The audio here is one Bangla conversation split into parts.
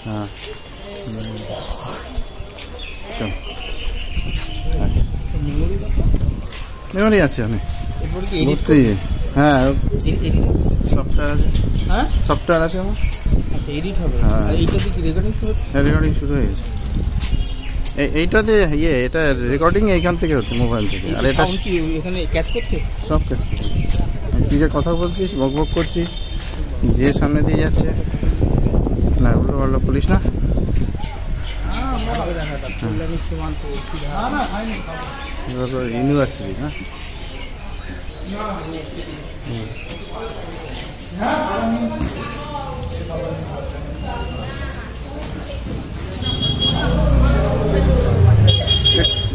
হ্যাঁ মেমোরি আছে অনেক। হ্যাঁ সফটওয়্যার আছে। হ্যাঁ সফটওয়্যার আছে আমার। এডিট হবে। আর এইটাতে কি রেকর্ডিং শুরু হয়ে গেছে। এইটাতে এটা রেকর্ডিং এইখান থেকে হচ্ছে মোবাইল থেকে। আর এটা এখানে ক্যাচ করছে, সব ক্যাচ করছে। তুই যে কথা বলছিস বক বক করছিস, যে সামনে দিয়ে যাচ্ছে না ওগুলো ভালো পুলিশ না। ইউনিভার্সিটি না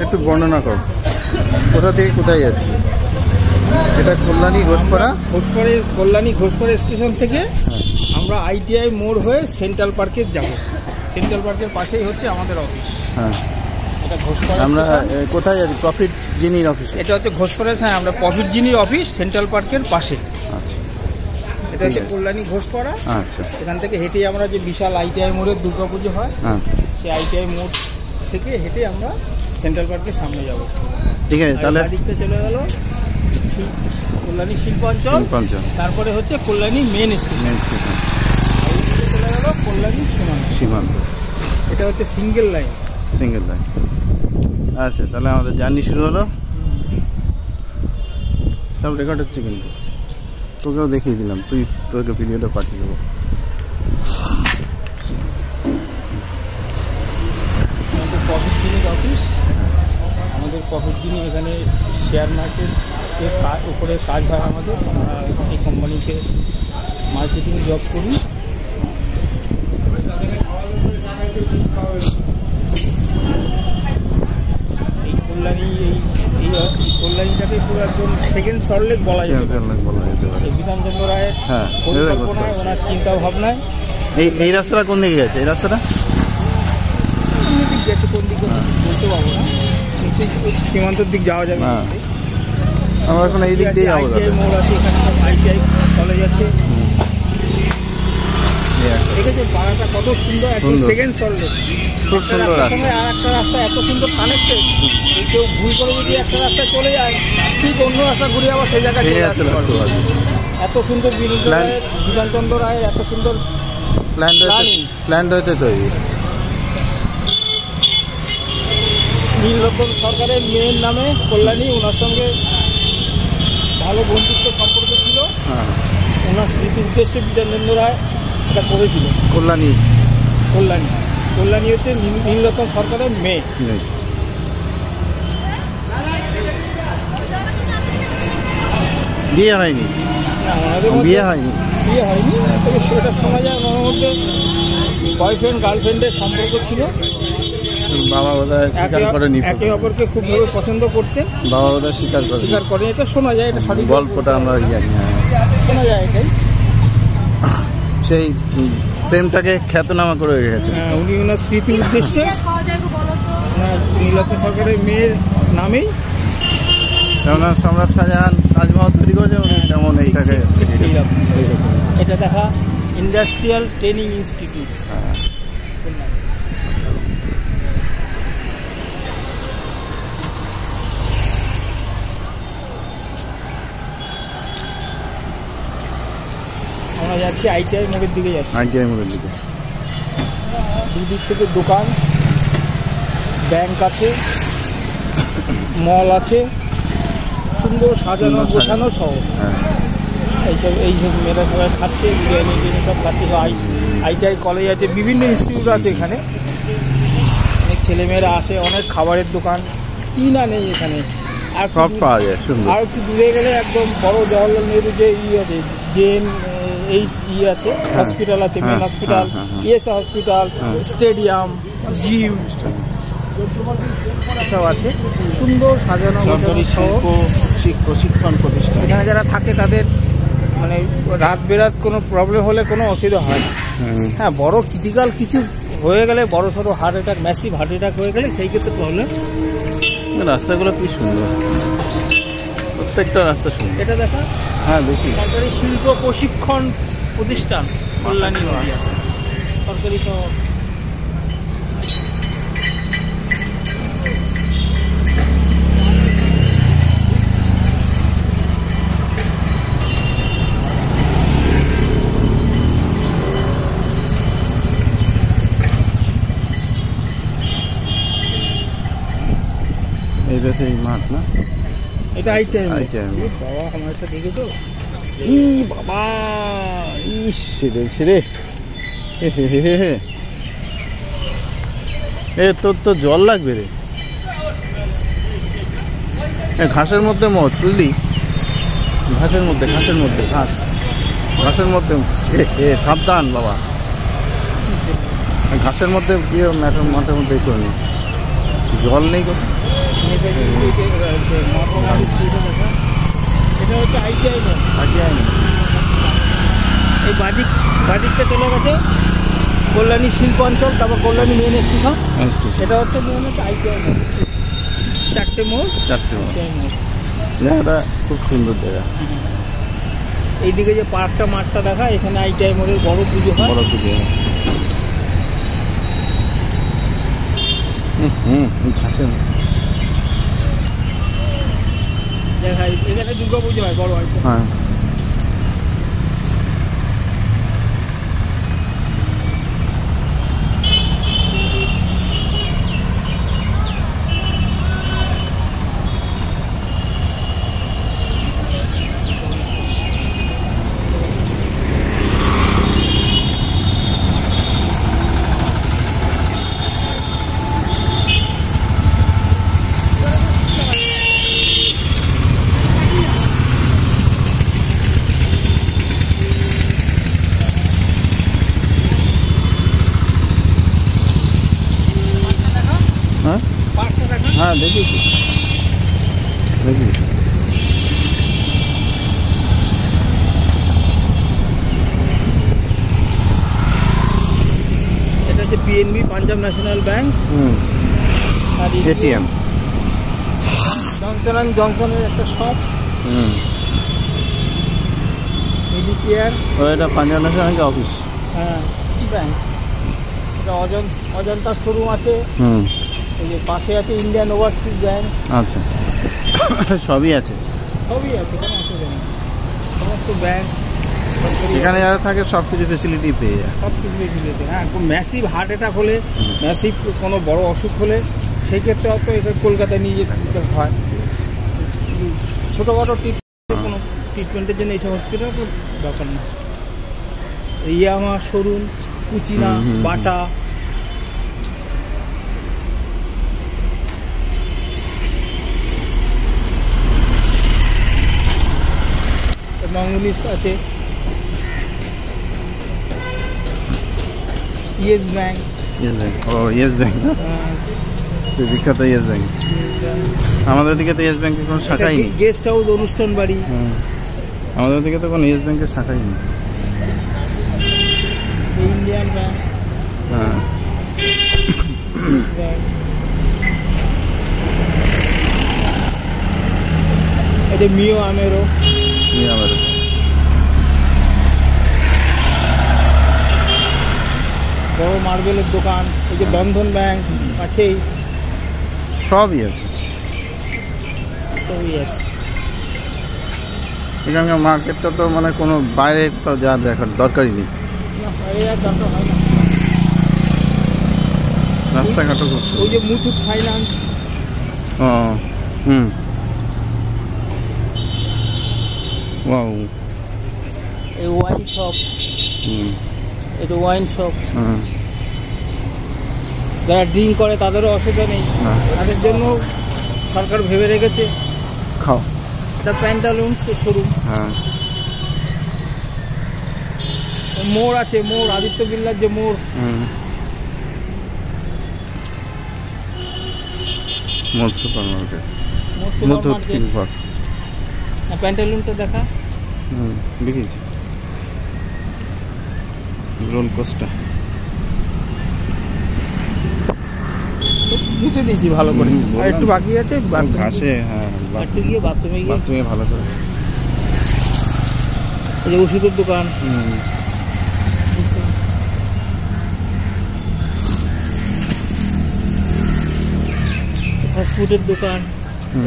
একটু বর্ণনা কর, কোথা থেকে কোথায় যাচ্ছি? এটা কল্যাণী ঘোষপাড়া। কল্যাণী ঘোষপাড়া স্টেশন থেকে আমরা ITI মোড় হয়ে সেন্ট্রাল পার্কে যাব। সেন্ট্রাল পার্কের পাশেই হচ্ছে আমাদের অফিস। হ্যাঁ এটা ঘোষপাড়া। আমরা কোথায় যাচ্ছি? প্রফিট জিনির অফিস। এটা হচ্ছে ঘোষপাড়া। হ্যাঁ আমরা প্রফিট জিনির অফিস সেন্ট্রাল পার্কের পাশে। আচ্ছা এটা হচ্ছে কল্যাণী ঘোষপাড়া। আচ্ছা এখান থেকে হেঁটে আমরা যে বিশাল ITI মোড়ের দুর্গাপুজো হয়, হ্যাঁ সেই ITI মোড় থেকে হেঁটে আমরা সেন্ট্রাল পার্কের সামনে যাব। ঠিক আছে তাহলে দিকটা চলে গেল কল্যাণী শিল্পাঞ্চল, তারপরে হচ্ছে কল্যাণী মেন স্টেশন। চলে গেল কল্যাণী সীমান্ত। এটা হচ্ছে সিঙ্গেল লাইন। আচ্ছা তাহলে আমাদের জার্নি শুরু হলো। সব রেকর্ড হচ্ছে কিন্তু তোকেও দেখিয়ে দিলাম, তোকে ভিডিওটা পাঠিয়ে দেবো। আমাদের প্রফিট জিনির অফিস। আমাদের প্রফিট জিনি এখানে শেয়ার মার্কেটের উপরে কাজ হয় আমাদের। আমরা এই কোম্পানিতে মার্কেটিং জব করি। এই কল্যাণীটাকে পুরো একদম সেকেন্ড সল্টলেক বলা যেতে পারে। বিধানচন্দ্র রায়ের পরিকল্পনায়, ওনার চিন্তা ভাবনায়। এই রাস্তাটা কোন দিকে গেছে? এই রাস্তাটা কোন দিকে বলতে পারবো না, সীমান্তের দিক যাওয়া যাবে। আমরা এখন এই দিক দিয়ে যাবো। মোড় আছে, এখানে সব ITI কলেজ আছে। দেখেছো পাড়াটা কত সুন্দর, একদম সেকেন্ড সল্টলেক। খুব সুন্দর রাস্তা। আর একটা রাস্তা এত সুন্দর কানেক্টেড, কেউ ভুল করে যদি একটা রাস্তায় চলে যায়, ঠিক অন্য রাস্তা ঘুরে আবার সেই জায়গায় চলে আসতে পারবে। এত সুন্দর বিধানচন্দ্র রায়ের এত সুন্দর প্ল্যান রয়েছে তৈরি। নীলরতন সরকারের মেয়ের নামে কল্যাণী, ওনার সঙ্গে ভালো বন্ধুত্ব সম্পর্ক ছিল। ওনার স্মৃতি উদ্দেশ্যে বিধানচন্দ্র রায় এটা করেছিল। কল্যাণী হচ্ছে নীলরতন সরকারের মেয়ে। বিয়ে হয়নি। তবে সেটা শোনা যায় ওনার মধ্যে বয়ফ্রেন্ড গার্লফ্রেন্ডের সম্পর্ক ছিল। বাবা বোধহয় স্বীকার করেনি, একে অপরকে খুব ভাবে পছন্দ করতেন। বাবা বোধহয় স্বীকার করে, এটা শোনা যায়। এটা সঠিক গল্পটা আমরা জানি। শোনা যায় এটাই। সেই প্রেমটাকে খ্যাতনামা করে রেখেছে। উনি ওনার স্মৃতি উদ্দেশ্যে নীলরতন সরকারের মেয়ের নামেই কেননা সম্রাট শাহজাহান তাজমহল তৈরি করেছে, তেমন এইটাকে এটা দেখা ইন্ডাস্ট্রিয়াল ট্রেনিং ইনস্টিটিউট। আমরা যাচ্ছি ITI মোড়ের দিকে দুদিক থেকে দোকান, ব্যাংক আছে, মল আছে, সুন্দর সাজানো গোছানো শহর। এইসব মেয়েরা সবাই খাচ্ছে, বিরিয়ানি সব খাচ্ছে। ITI কলেজ আছে, বিভিন্ন ইনস্টিটিউট আছে এখানে। অনেক ছেলেমেয়েরা আসে, অনেক খাবারের দোকান, কি না নেই এখানে। আর সব পাওয়া যায়। আর একটু দূরে গেলে একদম বড় জওয়াহরলাল নেহরু যে আছে, জেন আছে, হসপিটাল আছে, main hospital, ESI hospital, stadium, gym সব আছে। সুন্দর সাজানো প্রশিক্ষণ প্রতিষ্ঠান। এখানে যারা থাকে তাদের মানে রাত বেরাত কোনো প্রবলেম হলে কোনো অসুবিধা হয় না। হ্যাঁ, বড় ক্রিটিক্যাল কিছু হয়ে গেলে, বড় সড়ো heart attack, massive heart attack হয়ে গেলে সেই ক্ষেত্রে প্রবলেম। রাস্তাগুলো কি সুন্দর, প্রত্যেকটা রাস্তা সুন্দর। এটা দেখা হ্যাঁ দেখি। সরকারি শিল্প প্রশিক্ষণ প্রতিষ্ঠান কল্যাণী নদিয়া সরকারি শহর। এইটা সেই মাঠ না? এটা আইটিআই ITI বাবা আমার একটা দেখেছো? ই বাবা, ইস দেখছি রে। এ তোর তো জল লাগবে রে। ঘাসের মধ্যে মত, বুঝলি? ঘাসের মধ্যে ঘাসের মধ্যে সাবধান বাবা। ঘাসের মধ্যে গিয়ে মাঠের মধ্যে করে নি, জল নেই কোথাও। এটা হচ্ছে আইটিআই এই বাদিকটা চলে গেছে কল্যাণী শিল্পাঞ্চল, তারপর কল্যাণী মেন স্টেশন। এটা হচ্ছে মেন হচ্ছে আইটিআই মোড়। চারটে মোড়। জায়গাটা খুব সুন্দর জায়গা। এইদিকে যে পার্কটা মাঠটা দেখা, এখানে আইটিআই মোড়ের বড় পুজো হয়। বড় পুজো ঘাসের দেখা, এখানে দুর্গা পুজো হয় বড় হয়। হ্যাঁ হ্যাঁ দেখেছি। এটা হচ্ছে পিএনবি, পাঞ্জাব ন্যাশনাল ব্যাংক। আর এটিএম জংশনের একটা শপ। মেডিকেয়ার। এটা পাঞ্জাব ন্যাশনাল ব্যাংক অফিস। হ্যাঁ ব্যাংক। এটা অজন্তা শোরুম আছে। এই যে পাশে আছে ইন্ডিয়ান ওভারসিজ ব্যাংক। আচ্ছা, সবই আছে। সবই আছে, কোনো অসুবিধা নেই। সমস্ত ব্যাংক এখানে যারা থাকে সব কিছু ফেসিলিটি পেয়ে যায়। সব কিছু ফেসিলিটি। হ্যাঁ, ম্যাসিভ হার্ট অ্যাটাক হলে, ম্যাসিভ কোনো বড় অসুখ হলে সেই ক্ষেত্রে হয়তো এটা কলকাতায় নিয়ে যেতে হয়। ছোটোখাটো কোনো ট্রিটমেন্টের জন্য এইসব হসপিটাল কোনো দরকার না। ইয়ামা শোরুম, কুচিনা, বাটা। মঙ্গলিস আছে, ইয়েস ব্যাংক। ইয়েস ব্যাংক বিখ্যাত। ইয়েস ব্যাংক আমাদের দিকে তো ইয়েস ব্যাংকের কোনো শাখাই নেই। গেস্ট হাউস, অনুষ্ঠান বাড়ি। আমাদের দিকে তো কোনো ইয়েস ব্যাংকের শাখাই নেই। Indian bank. হ্যাঁ এটা মিও আমেরো। বড় মার্বেলের দোকান। এই যে বন্ধন ব্যাংক পাশেই। সবই আছে, সবই আছে। এখানকার মার্কেটটা তো মানে কোনো বাইরে তো যা দেখার দরকারই নেই। রাস্তাঘাটও খুব ওই যে মুথুট ফাইন্যান্স। ওয়াও, এই ওয়াইন শপ। এটা ওয়াইন শপ। যারা ড্রিঙ্ক করে তাদেরও অসুবিধা নেই, তাদের জন্য সরকার ভেবে রেখেছে। খাও। এটা প্যান্টালুন্স শোরুম। হ্যাঁ, মোড় আছে, মোড় আদিত্য বিড়লার যে মোড়। মোট সুপার মার্কেট, প্যান্টালুনটা দেখা। দেখেছি। রোল কোস্টা মুছে দিয়েছি ভালো করে। আর একটু বাকি আছে ঘাসে। হ্যাঁ, একটু গিয়ে বাথরুমে ভালো করে। এই যে ওষুধের দোকান, ফাস্টফুডের দোকান,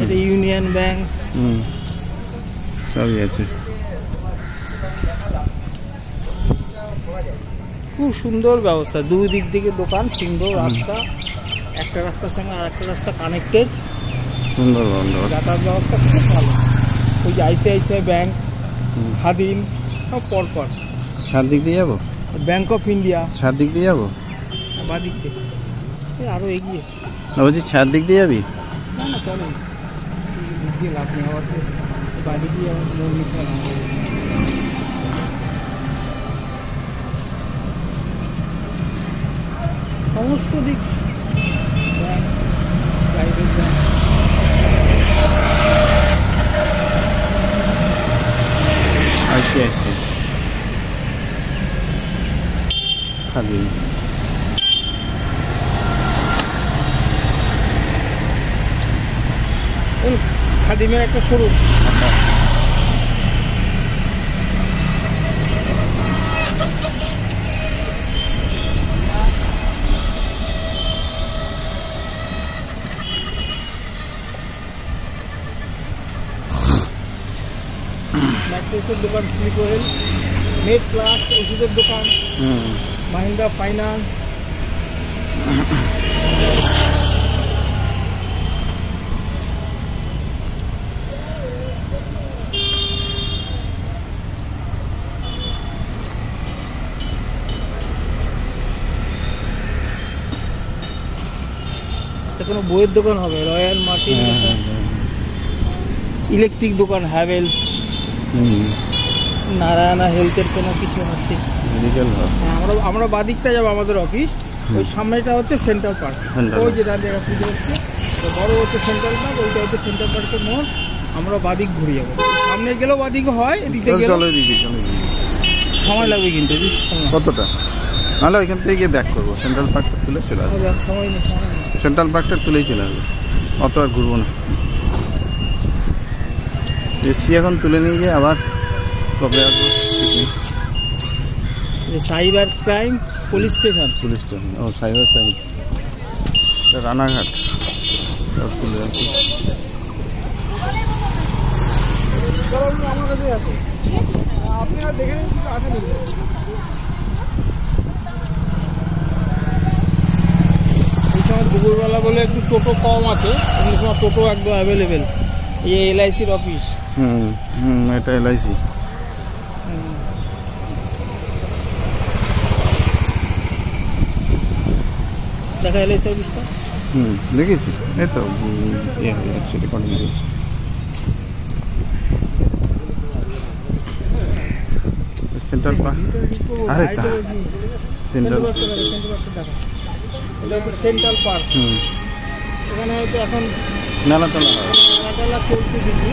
এটা ইউনিয়ন ব্যাংক। সবই আছে। খুব সুন্দর ব্যবস্থা, দুই দিক থেকে দোকান, সুন্দর রাস্তা, একটা রাস্তার সঙ্গে আর একটা রাস্তা কানেক্টেড, সুন্দর যাতায়াত ব্যবস্থা খুব ভালো। ওই যে আইসিআইসিআই ব্যাংক, খাদিম, সব পরপর। সাত দিক দিয়ে যাবো, ব্যাংক অফ ইন্ডিয়া সাত দিক দিয়ে যাবো, বা দিক থেকে আরও এগিয়ে। বলছি ছাদ দিক দিয়ে যাবি? না না, চলো দিক দিয়ে লাভ নেই, হওয়ার বাড়ি দিয়ে আমার লোন নিতে হবে। সমস্ত দিক ব্যাংক, প্রাইভেট ব্যাংক, আইসিআইসিআই, খাদিম। খাদিমের একটা শোরুম। ম্যাট্রেসের দোকান, স্লিপার হেল, নেট প্লাস, ওষুধের দোকান, মাহিন্দ্রা ফাইন্যান্স, কোনো বইয়ের দোকান হবে, রয়্যাল মার্টিন, ইলেকট্রিক দোকান, হ্যাভেলস, নারায়ণা হেলথের কোনো কিছু আছে। আমরা বাদিকটা যাবো, আমাদের অফিস ওই সামনেটা হচ্ছে সেন্ট্রাল পার্ক, ওই যেটা জায়গা পুজো হচ্ছে বড় হচ্ছে সেন্ট্রাল পার্ক, ওইটা হচ্ছে সেন্ট্রাল পার্কের মোড়। আমরা বাদিক ঘুরে যাবো, সামনে গেলেও বাদিক হয়, এদিকে সময় লাগবে কিন্তু। কতটা? নাহলে ওইখান থেকে গিয়ে ব্যাক করবো, সেন্ট্রাল পার্কটা তুলে চলে আসবো। সময় নেই, সেন্ট্রাল পার্কটা তুলেই চলে আসবো, অত আর ঘুরবো না। এসি এখন তুলে নিয়ে গিয়ে আবার কবে আসবো ঠিক নেই। সাইবার ক্রাইম পুলিশ স্টেশন, ও সাইবার ক্রাইম রানাঘাট তুলে আসবো। আমার কাছে আছে, আপনারা দেখে নিন, আসেন। এই সময় দুপুরবেলা বলে একটু টোটো কম আছে, অন্য সময় টোটো একদম অ্যাভেলেবেল। এই এলআইসির অফিস, এটা এলআইসি। দেখা এলআইসি অফিসটা, দেখেছি। এই তো ইয়ে হয়ে যাচ্ছে, রেকর্ডিং হচ্ছে। সেন্ট্রাল পার্ক, আরে তা সেন্ট্রাল সেন্ট্রাল পার্ক, এখানে হয়তো এখন নালাতলা চলছে কিছু,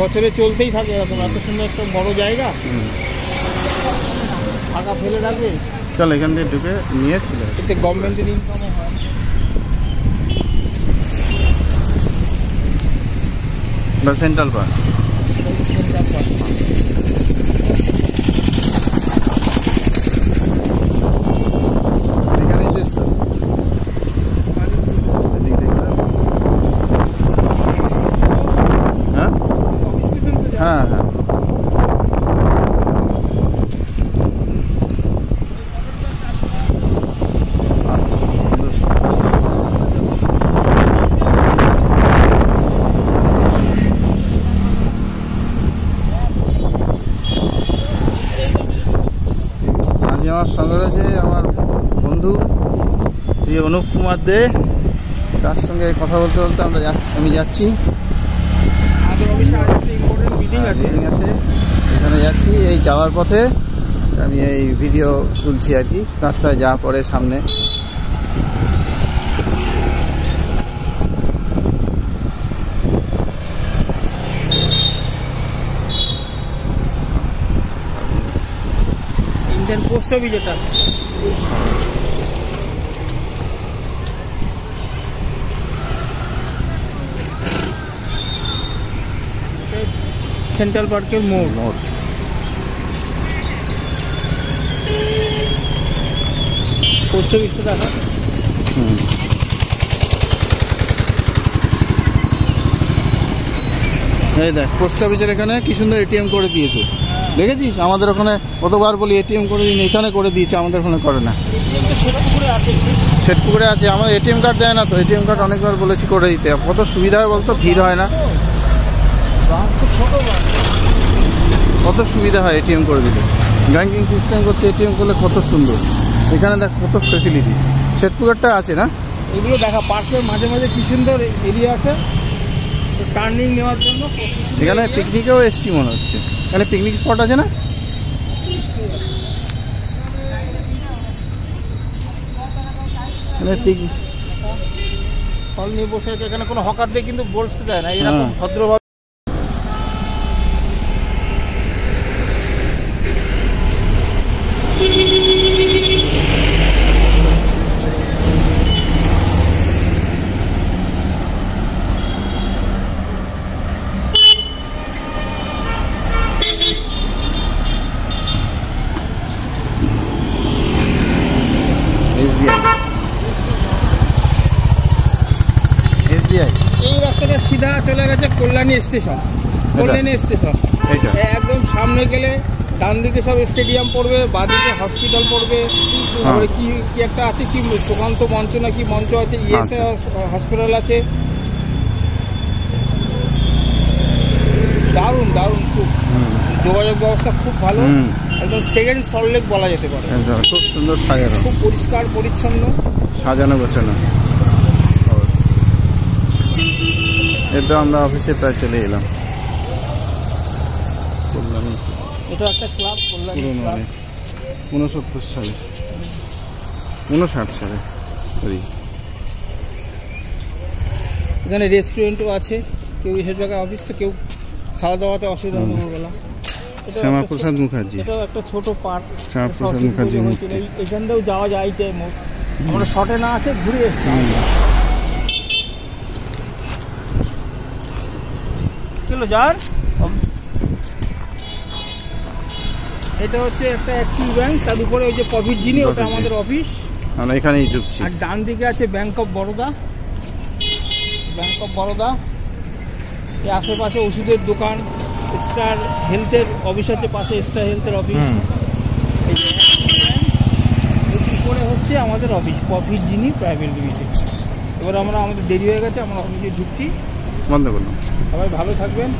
বছরে চলতেই থাকে এরকম। এত সুন্দর একটা বড় জায়গা, ফাঁকা ফেলে রাখবে। চল এখান থেকে ঢুকে নিয়ে চলে, এতে গভর্নমেন্টের ইনকামও হয়। সেন্ট্রাল পার্ক, সেন্ট্রাল পার্ক এখানে শেষ তো। হ্যাঁ হ্যাঁ হ্যাঁ, আমার সঙ্গে রয়েছে আমার বন্ধু শ্রী অনুপ কুমার দে, তার সঙ্গে কথা বলতে বলতে আমি যাচ্ছি। মিটিং আছে, এখানে যাচ্ছি। এই যাওয়ার পথে আমি এই ভিডিও তুলছি আর কি, রাস্তায় যা পড়ে সামনে। ইন্ডিয়ান পোস্ট অফিস যেটা, সেন্ট্রাল পার্কের মোড়। পোস্ট অফিসটা দেখা। এই দেখ পোস্ট অফিসের এখানে কি সুন্দর এটিএম করে দিয়েছে, দেখেছিস? আমাদের ওখানে কতবার বলি এটিএম করে দিন, এখানে করে দিয়েছে, আমাদের ওখানে করে না। শেঠপুকুরে আছে, আমার এটিএম কার্ড দেয় না তো, এটিএম কার্ড অনেকবার বলেছি করে দিতে। কত সুবিধা হয় বলতো, ভিড় হয় না, কত সুবিধা হয় এটিএম করে দিলে। ব্যাঙ্কিং সিস্টেম করছে, এটিএম করলে কত সুন্দর। এখানে দেখ কত ফেসিলিটি। শেঠপুকুরটা আছে না, এগুলো দেখা। পার্কের মাঝে মাঝে কি সুন্দর এরিয়া আছে টার্নিং নেওয়ার জন্য। এখানে পিকনিকেও এসছি মনে হচ্ছে, এখানে পিকনিক স্পট আছে না? ফল নিয়ে বসে আছে, এখানে কোনো হকারদের কিন্তু বলতে দেয় না, এরকম ভদ্রভাবে। এসবিআই এই রাস্তাটা সিধা চলে গেছে কল্যাণী স্টেশন। কল্যাণী স্টেশন একদম সামনে গেলে ডান দিকে সব স্টেডিয়াম পড়বে, বাঁদিকে হসপিটাল পড়বে। তারপরে কি কি একটা আছে, কি সুকান্ত মঞ্চ না কি মঞ্চ আছে, ইএসএ হসপিটাল আছে। দারুণ দারুণ, খুব যোগাযোগ ব্যবস্থা খুব ভালো, একদম সেকেন্ড সল্টলেক বলা যেতে পারে। খুব সুন্দর সাজানো, খুব পরিষ্কার পরিচ্ছন্ন, সাজানো গোছানো। এটা আমরা অফিসে প্রায় চলে এলাম। এটা একটা ক্লাব, কল্যাণী ক্লাব, 69 সালে, 59 সালে। এখানে রেস্টুরেন্টও আছে, কেউ এসে জায়গায় অফিস তো কেউ খাওয়া দাওয়াতে অসুবিধা হবে না। শ্যামাপ্রসাদ মুখার্জি, এটাও একটা ছোট পার্ক, শ্যামাপ্রসাদ মুখার্জি মূর্তি। এখান থেকেও যাওয়া যায়, আমরা শর্টে না আছে ঘুরে এসছি। যার এটা হচ্ছে একটা অ্যাক্সিস ব্যাংক, তার উপরে ওই যে প্রফিট যিনি, ওটা আমাদের অফিস। আমরা এখানেই ঢুকছি। আর ডান দিকে আছে bank of Baroda. Bank of Baroda, এই আশেপাশে ওষুধের দোকান, স্টার হেলথের অফিস আছে পাশে, স্টার হেলথের অফিস। উপরে হচ্ছে আমাদের অফিস প্রফিট যিনি প্রাইভেট লিমিটেড। এবার আমরা আমাদের দেরি হয়ে গেছে, আমরা অফিসে ঢুকছি। বন্ধ করলাম। সবাই ভালো থাকবেন।